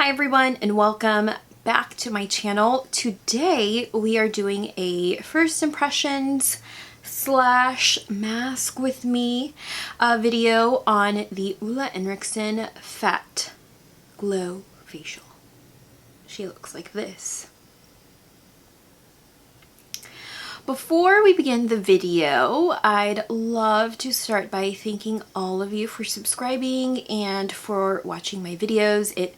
Hi everyone and welcome back to my channel. Today we are doing a first impressions / mask with me video on the Ole Henriksen PHAT Glow Facial. She looks like this. Before we begin the video, I'd love to start by thanking all of you for subscribing and for watching my videos. It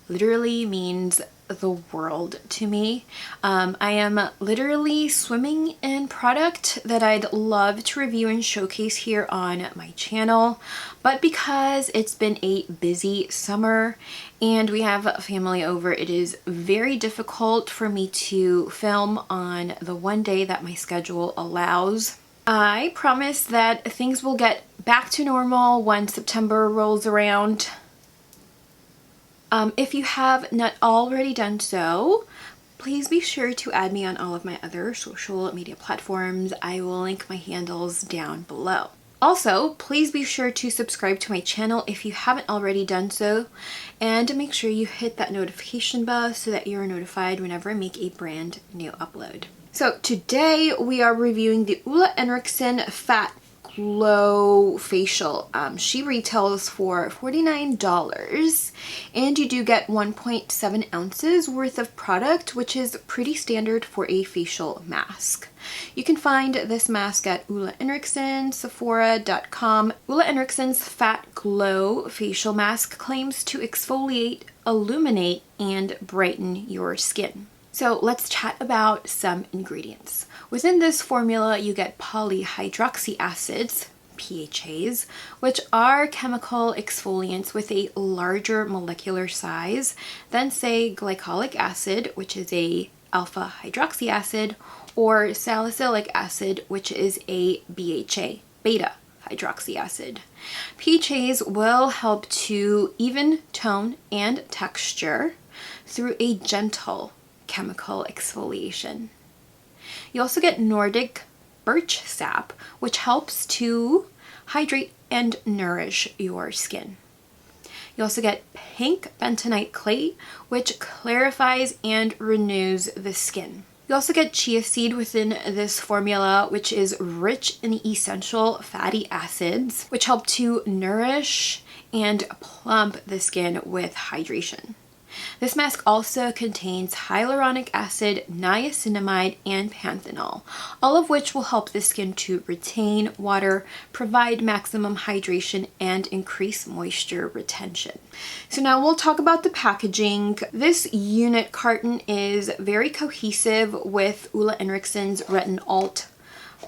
literally means the world to me. I am literally swimming in product that I'd love to review and showcase here on my channel, but because it's been a busy summer and we have family over, it is very difficult for me to film on the one day that my schedule allows. I promise that things will get back to normal when September rolls around. If you have not already done so, please be sure to add me on all of my other social media platforms. I will link my handles down below. Also, please be sure to subscribe to my channel if you haven't already done so, and make sure you hit that notification bell so that you're notified whenever I make a brand new upload. So today we are reviewing the Ole Henriksen PHAT Glow Facial. She retails for $49 and you do get 1.7 ounces worth of product, which is pretty standard for a facial mask. You can find this mask at Ole Henriksen, Sephora.com. Ole Henriksen's PHAT Glow Facial Mask claims to exfoliate, illuminate, and brighten your skin. So let's chat about some ingredients. Within this formula, you get polyhydroxy acids, PHAs, which are chemical exfoliants with a larger molecular size than, say, glycolic acid, which is a alpha hydroxy acid, or salicylic acid, which is a BHA, beta hydroxy acid. PHAs will help to even tone and texture through a gentle chemical exfoliation. You also get Nordic birch sap, which helps to hydrate and nourish your skin. You also get pink bentonite clay, which clarifies and renews the skin. You also get chia seed within this formula, which is rich in essential fatty acids, which help to nourish and plump the skin with hydration. This mask also contains hyaluronic acid, niacinamide, and panthenol, all of which will help the skin to retain water, provide maximum hydration, and increase moisture retention. So now we'll talk about the packaging. This unit carton is very cohesive with Ole Henriksen's Retinalt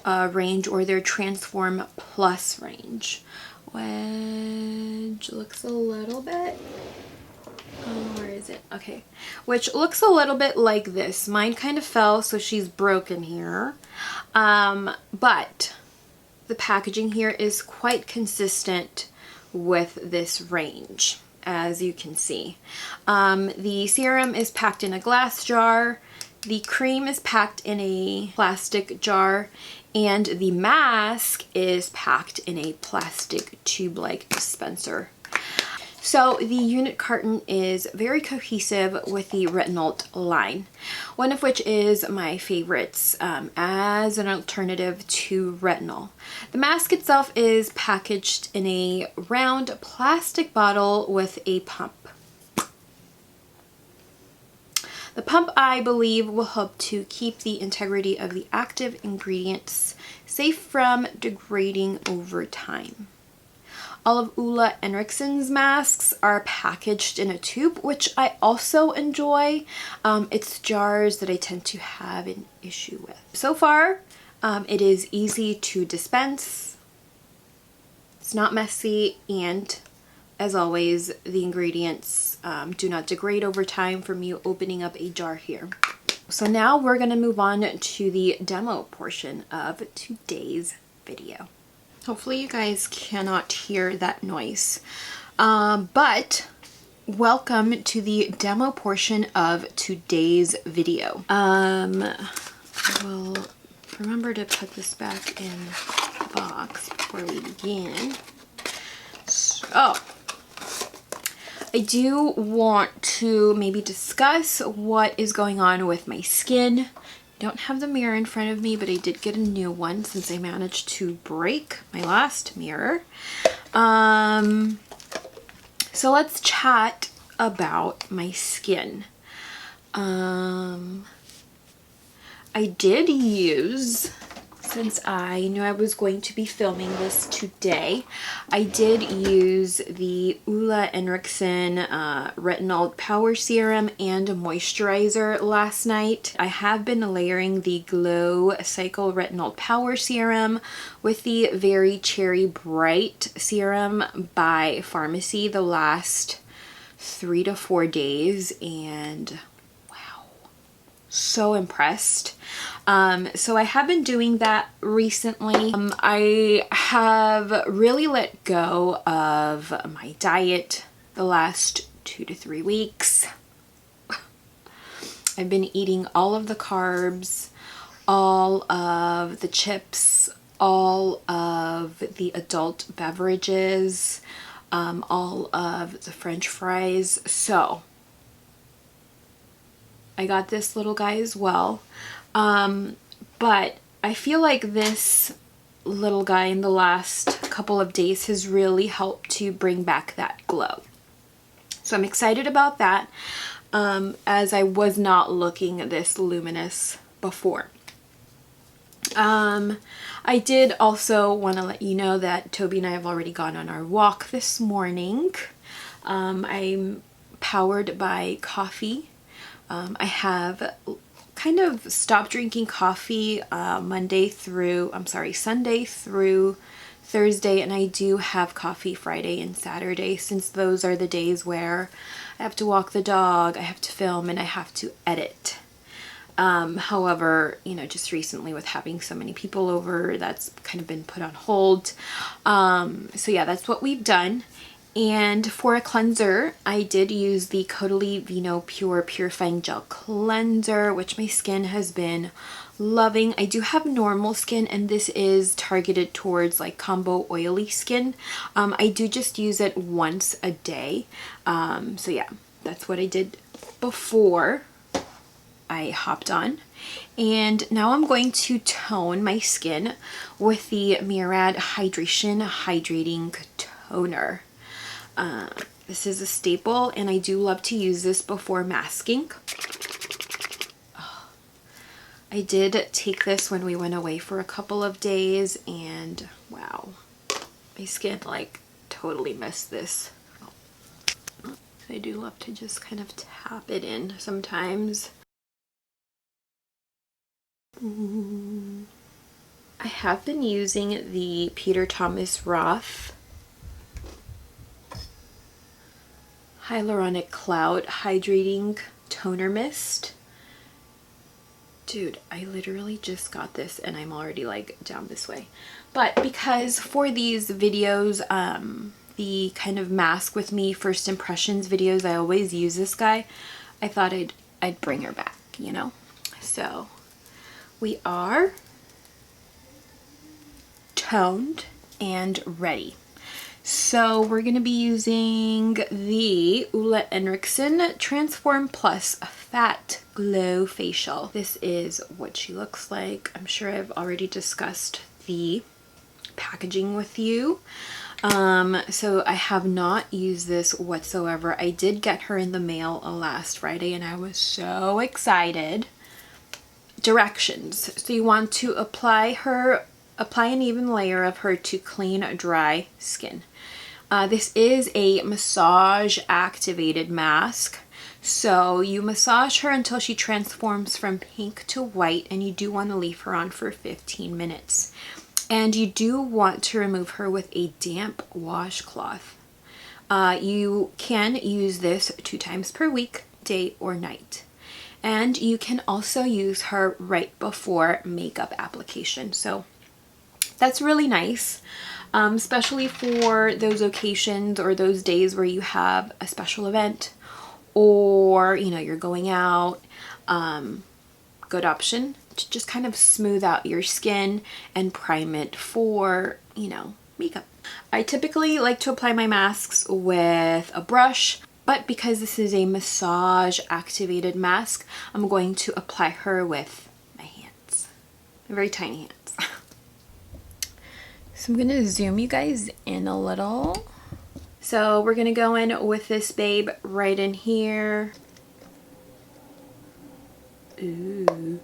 range, or their Transform Plus range, which looks a little bit... where is it? Okay. Which looks a little bit like this. Mine kind of fell, so she's broken here. But the packaging here is quite consistent with this range, as you can see. The serum is packed in a glass jar. The cream is packed in a plastic jar. And the mask is packed in a plastic tube-like dispenser. So the unit carton is very cohesive with the Retinalt line, one of which is my favorites as an alternative to retinol. The mask itself is packaged in a round plastic bottle with a pump. The pump, I believe, will help to keep the integrity of the active ingredients safe from degrading over time. All of Ole Henriksen's masks are packaged in a tube, which I also enjoy. It's jars that I tend to have an issue with. So far, it is easy to dispense. It's not messy, and as always, the ingredients do not degrade over time from you opening up a jar here. So now we're going to move on to the demo portion of today's video. Hopefully you guys cannot hear that noise, but welcome to the demo portion of today's video. I will remember to put this back in the box before we begin. So I do want to maybe discuss what is going on with my skin. I don't have the mirror in front of me, but I did get a new one since I managed to break my last mirror. So let's chat about my skin. I did use, since I knew I was going to be filming this today, I did use the Ole Henriksen Retinol Power Serum and Moisturizer last night. I have been layering the Glow Cycle Retinol Power Serum with the Very Cherry Bright Serum by FARMACY the last 3 to 4 days, and so impressed. So I have been doing that recently. I have really let go of my diet the last 2 to 3 weeks. I've been eating all of the carbs, all of the chips, all of the adult beverages, all of the French fries. So I got this little guy as well, but I feel like this little guy in the last couple of days has really helped to bring back that glow. So I'm excited about that, as I was not looking this luminous before. I did also want to let you know that Toby and I have already gone on our walk this morning. I'm powered by coffee. I have kind of stopped drinking coffee Sunday through Thursday, and I do have coffee Friday and Saturday, since those are the days where I have to walk the dog, I have to film, and I have to edit. However, you know, just recently with having so many people over, that's kind of been put on hold. So yeah, that's what we've done. And for a cleanser, I did use the CAUDALIE Vinopure Purifying Gel Cleanser, which my skin has been loving. I do have normal skin, and this is targeted towards like combo oily skin. I do just use it once a day. So yeah, that's what I did before I hopped on. And now I'm going to tone my skin with the Murad Hydrating Toner. This is a staple, and I do love to use this before masking. I did take this when we went away for a couple of days, and wow, my skin like totally missed this. I do love to just kind of tap it in sometimes. I have been using the Peter Thomas Roth Hyaluronic Cloud Hydrating Toner Mist. Dude, I literally just got this and I'm already like down this way. But because for these videos, the kind of mask with me first impressions videos, I always use this guy, I thought I'd bring her back, you know? So we are toned and ready. So we're going to be using the Ole Henriksen Transform Plus Fat Glow Facial. This is what she looks like. I'm sure I've already discussed the packaging with you. So I have not used this whatsoever. I did get her in the mail last Friday and I was so excited. Directions. So you want to apply an even layer of her to clean, dry skin. This is a massage activated mask. So you massage her until she transforms from pink to white, and you do want to leave her on for 15 minutes. And you do want to remove her with a damp washcloth. You can use this 2 times per week, day or night. And you can also use her right before makeup application. So that's really nice, especially for those occasions or those days where you have a special event or, you know, you're going out. Good option to just kind of smooth out your skin and prime it for, you know, makeup. I typically like to apply my masks with a brush. But because this is a massage activated mask, I'm going to apply her with my hands, my very tiny hands. So I'm going to zoom you guys in a little. So we're going to go in with this babe right in here. Ooh.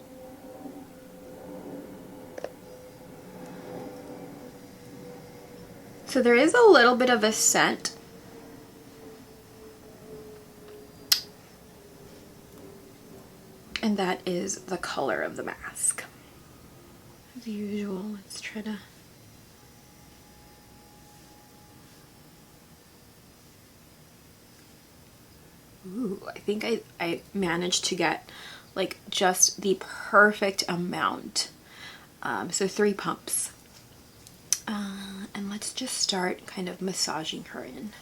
So there is a little bit of a scent. And that is the color of the mask. As usual, let's try to... Ooh, I think I managed to get like just the perfect amount. So 3 pumps. And let's just start kind of massaging her in.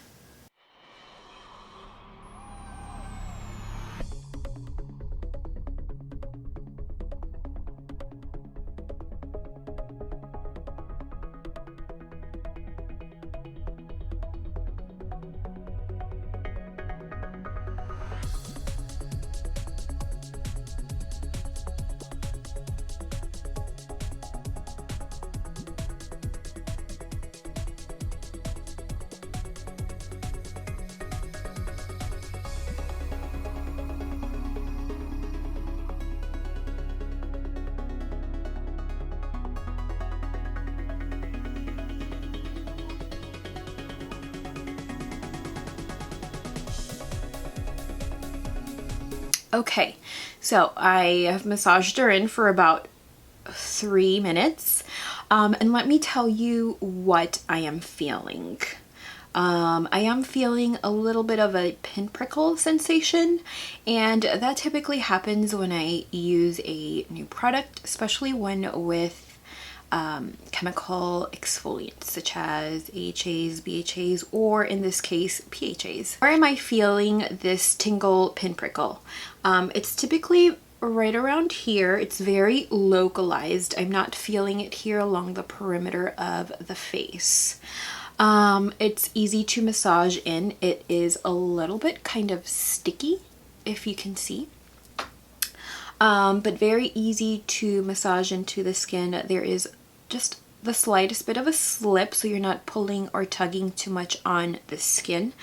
Okay, so I have massaged her in for about 3 minutes, and let me tell you what I am feeling. I am feeling a little bit of a pinprickle sensation, and that typically happens when I use a new product, especially when with chemical exfoliants such as AHAs, BHAs, or in this case PHAs. Where am I feeling this tingle pinprickle? It's typically right around here. It's very localized. I'm not feeling it here along the perimeter of the face. It's easy to massage in. It is a little bit kind of sticky, if you can see. But very easy to massage into the skin. There is just the slightest bit of a slip, so you're not pulling or tugging too much on the skin.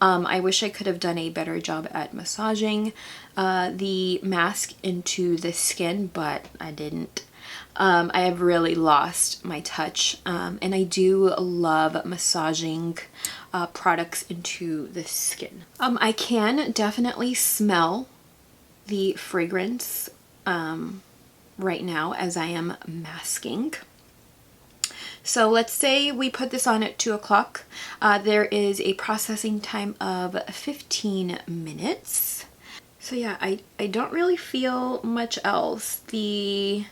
I wish I could have done a better job at massaging the mask into the skin, but I didn't. I have really lost my touch, and I do love massaging products into the skin. I can definitely smell the fragrance right now as I am masking. So let's say we put this on at 2 o'clock. There is a processing time of 15 minutes. So yeah, I don't really feel much else. The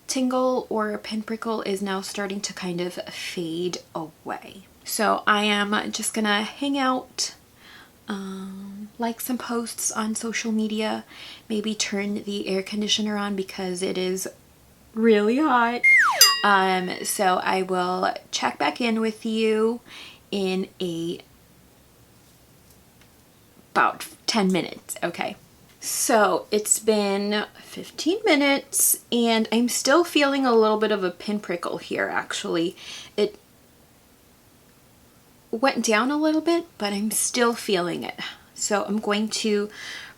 tingle or pinprickle is now starting to kind of fade away. So I am just gonna hang out, like some posts on social media, maybe turn the air conditioner on because it is really hot. So I will check back in with you in about 10 minutes, okay? So it's been 15 minutes and I'm still feeling a little bit of a pinprickle here actually. It went down a little bit, but I'm still feeling it. So I'm going to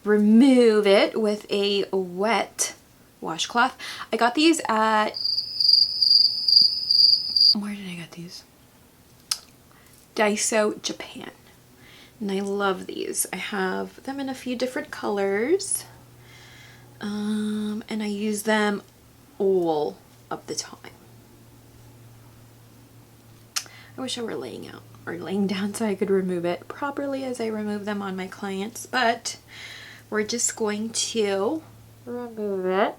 remove it with a wet washcloth. I got these at, where did I get these? Daiso, Japan. And I love these. I have them in a few different colors. And I use them all of the time. I wish I were laying out or laying down so I could remove it properly as I remove them on my clients, but we're just going to remove it.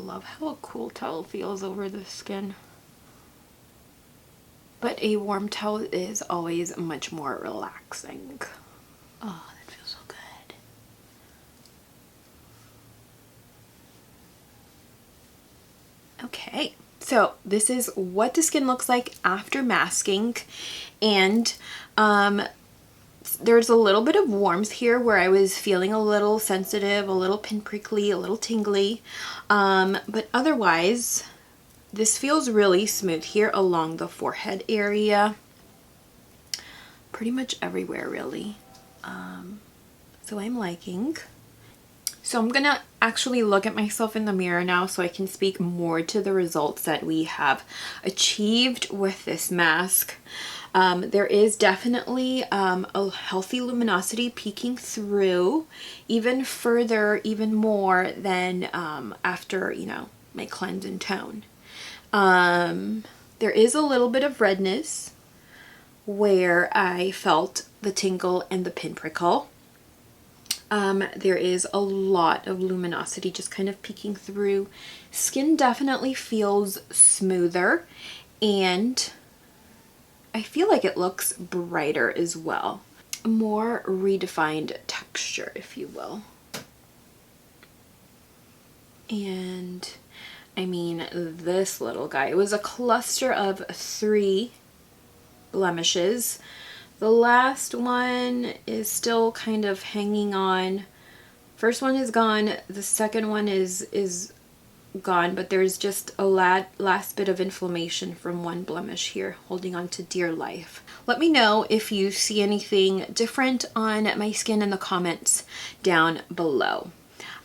love how a cool towel feels over the skin. But a warm towel is always much more relaxing. Oh, that feels so good. Okay, so this is what the skin looks like after masking, and there's a little bit of warmth here where I was feeling a little sensitive, a little pinprickly, a little tingly, but otherwise this feels really smooth here along the forehead area, pretty much everywhere really. So I'm liking. So I'm gonna actually look at myself in the mirror now so I can speak more to the results that we have achieved with this mask. There is definitely a healthy luminosity peeking through even further, even more than after, you know, my cleanse and tone. There is a little bit of redness where I felt the tingle and the pinprickle. There is a lot of luminosity just kind of peeking through. Skin definitely feels smoother, and I feel like it looks brighter as well. A more redefined texture, if you will. And I mean, this little guy, it was a cluster of 3 blemishes. The last one is still kind of hanging on. First one is gone. The second one is gone, but there's just a last bit of inflammation from one blemish here, holding on to dear life. Let me know if you see anything different on my skin in the comments down below.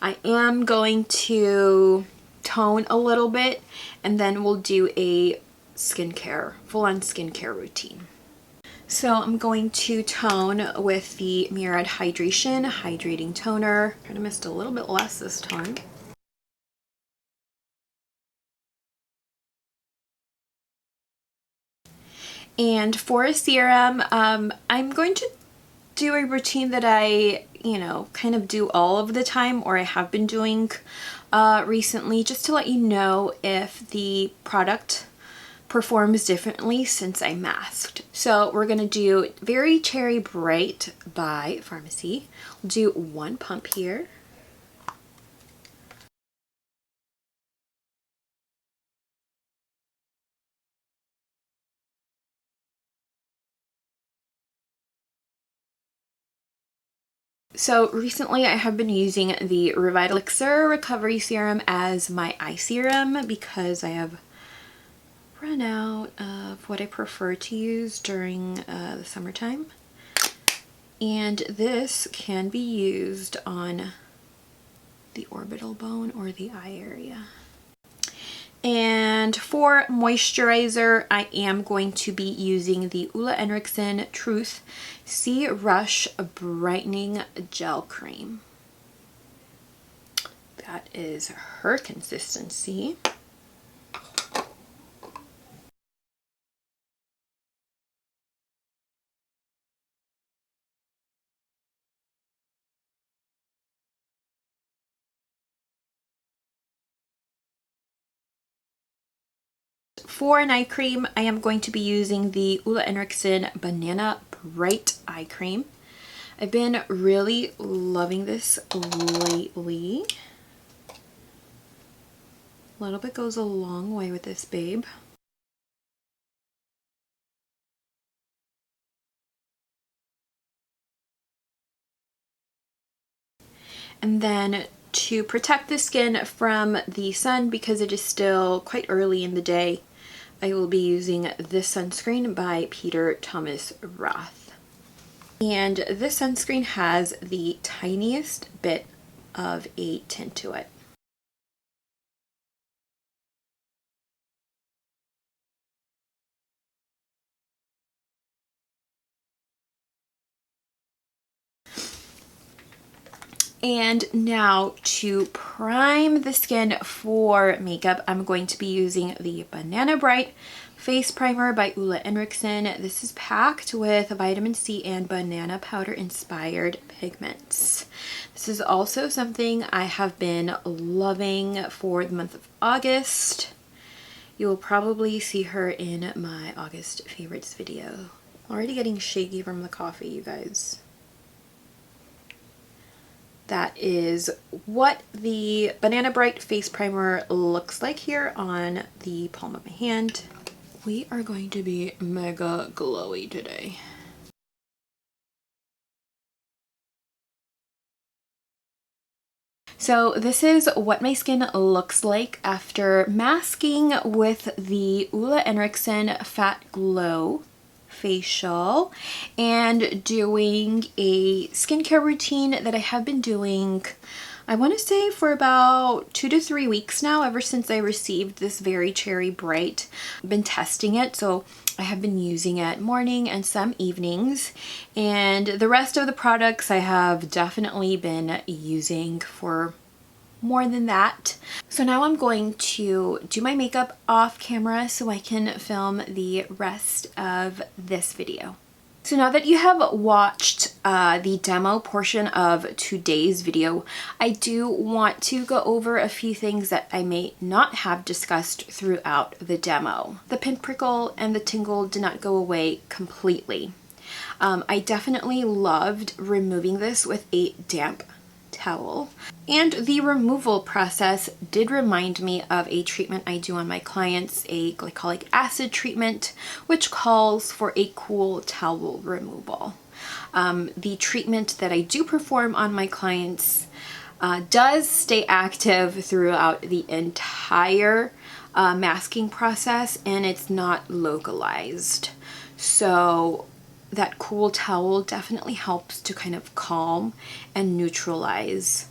I am going to tone a little bit, and then we'll do a full-on skincare routine. So I'm going to tone with the Murad Hydrating Toner. I missed a little bit less this time. And for a serum, I'm going to do a routine that I, you know, kind of do all of the time, or I have been doing recently, just to let you know if the product performs differently since I masked. So we're gonna do Very Cherry Bright by FARMACY. We'll do 1 pump here. So recently I have been using the Revital Elixir Recovery Serum as my eye serum because I have run out of what I prefer to use during the summertime. And this can be used on the orbital bone or the eye area. And for moisturizer, I am going to be using the Ole Henriksen Truth Sea Rush Brightening Gel Cream. That is her consistency. For an eye cream, I am going to be using the Ole Henriksen Banana Bright Eye Cream. I've been really loving this lately. A little bit goes a long way with this babe. And then to protect the skin from the sun, because it is still quite early in the day, I will be using this sunscreen by Peter Thomas Roth. And this sunscreen has the tiniest bit of a tint to it. And now to prime the skin for makeup, I'm going to be using the Banana Bright Face Primer by Ole Henriksen. This is packed with vitamin C and banana powder inspired pigments. This is also something I have been loving for the month of August. You will probably see her in my August favorites video. Already getting shaky from the coffee, you guys. That is what the Banana Bright Face Primer looks like here on the palm of my hand. We are going to be mega glowy today. So this is what my skin looks like after masking with the Ole Henriksen PHAT Glow facial and doing a skincare routine that I have been doing, I want to say, for about 2 to 3 weeks now, ever since I received this very cherry bright. I've been testing it, so I have been using it morning and some evenings, and the rest of the products I have definitely been using for more than that. So now I'm going to do my makeup off camera so I can film the rest of this video. So now that you have watched the demo portion of today's video, I do want to go over a few things that I may not have discussed throughout the demo. The pinprickle and the tingle did not go away completely. I definitely loved removing this with a damp towel, and the removal process did remind me of a treatment I do on my clients, a glycolic acid treatment, which calls for a cool towel removal. The treatment that I do perform on my clients does stay active throughout the entire masking process, and it's not localized. So that cool towel definitely helps to kind of calm and neutralize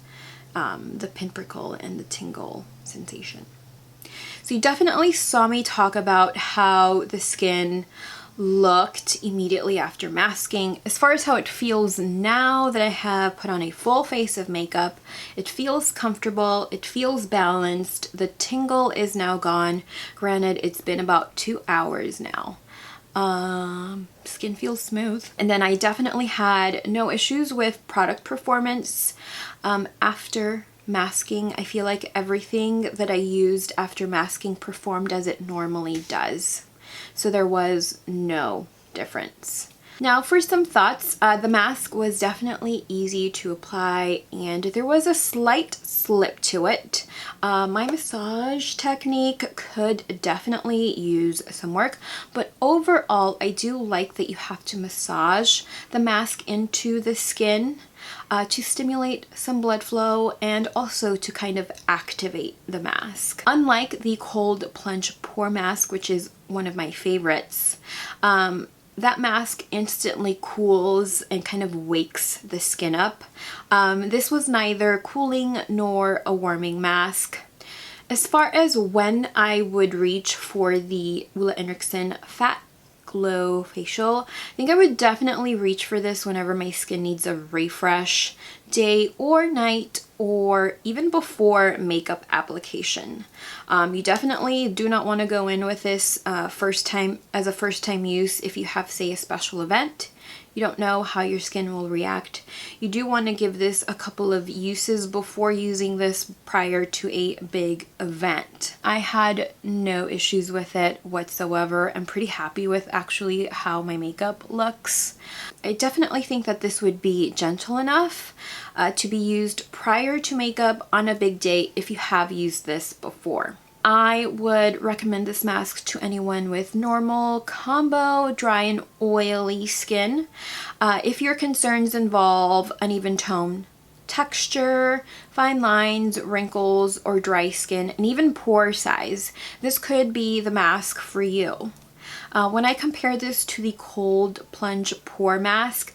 the pinprickle and the tingle sensation. So you definitely saw me talk about how the skin looked immediately after masking. As far as how it feels now that I have put on a full face of makeup, it feels comfortable, it feels balanced, the tingle is now gone. Granted, it's been about 2 hours now. Skin feels smooth. And then I definitely had no issues with product performance after masking. I feel like everything that I used after masking performed as it normally does. So there was no difference. Now for some thoughts, the mask was definitely easy to apply and there was a slight slip to it. My massage technique could definitely use some work, but overall I do like that you have to massage the mask into the skin to stimulate some blood flow and also to kind of activate the mask. Unlike the cold plunge pore mask, which is one of my favorites, that mask instantly cools and kind of wakes the skin up. This was neither cooling nor a warming mask. As far as when I would reach for the Ole Henriksen PHAT Glow Facial, I think I would definitely reach for this whenever my skin needs a refresh, day or night, or even before makeup application. You definitely do not want to go in with this first time use if you have, say, a special event. You don't know how your skin will react. You do want to give this a couple of uses before using this prior to a big event. I had no issues with it whatsoever. I'm pretty happy with actually how my makeup looks. I definitely think that this would be gentle enough to be used prior to makeup on a big day if you have used this before. I would recommend this mask to anyone with normal, combo, dry and oily skin. If your concerns involve uneven tone, texture, fine lines, wrinkles, or dry skin, and even pore size, this could be the mask for you. When I compare this to the cold plunge pore mask,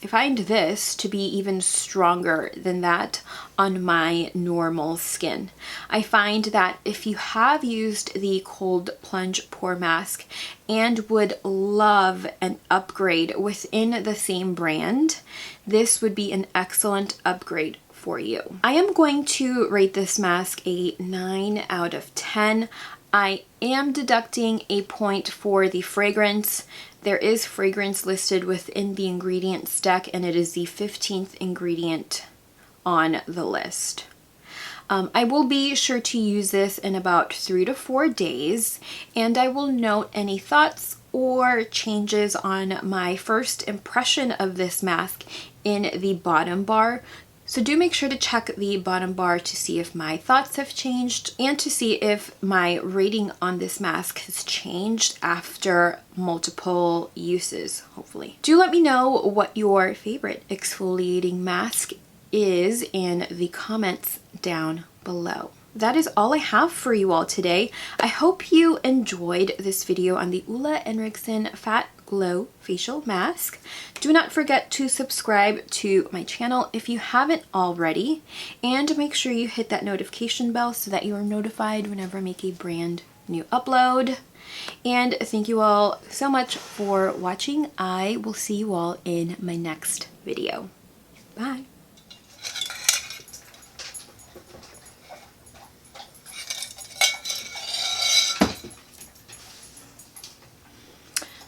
I find this to be even stronger than that on my normal skin. I find that if you have used the cold plunge pore mask and would love an upgrade within the same brand, this would be an excellent upgrade for you. I am going to rate this mask a 9 out of 10. I am deducting a point for the fragrance. There is fragrance listed within the ingredients deck, and it is the 15th ingredient on the list. I will be sure to use this in about 3 to 4 days, and I will note any thoughts or changes on my first impression of this mask in the bottom bar. So do make sure to check the bottom bar to see if my thoughts have changed and to see if my rating on this mask has changed after multiple uses, hopefully. Do let me know what your favorite exfoliating mask is in the comments down below. That is all I have for you all today. I hope you enjoyed this video on the Ole Henriksen PHAT Glow Facial Mask. Do not forget to subscribe to my channel if you haven't already, and make sure you hit that notification bell so that you are notified whenever I make a brand new upload. And thank you all so much for watching. I will see you all in my next video. Bye.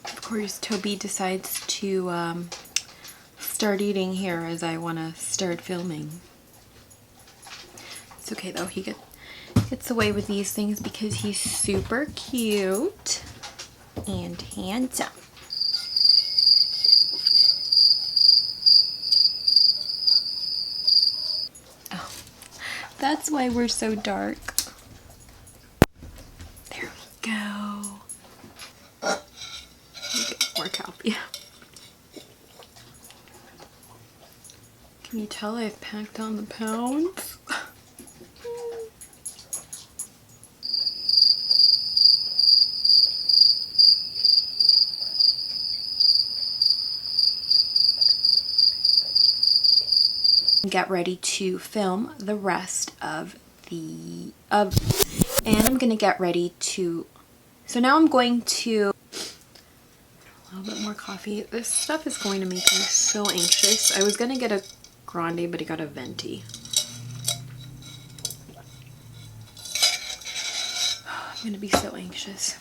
Of course, Toby decides to start eating here as I want to start filming. It's okay though, he gets away with these things because he's super cute and handsome. Oh, that's why we're so dark. There we go. More coffee. Can you tell I've packed on the pounds? Get ready to film the rest of and I'm gonna get ready to, so now I'm going to a little bit more coffee. This stuff is going to make me so anxious. I was gonna get a grande, but I got a venti. I'm gonna be so anxious.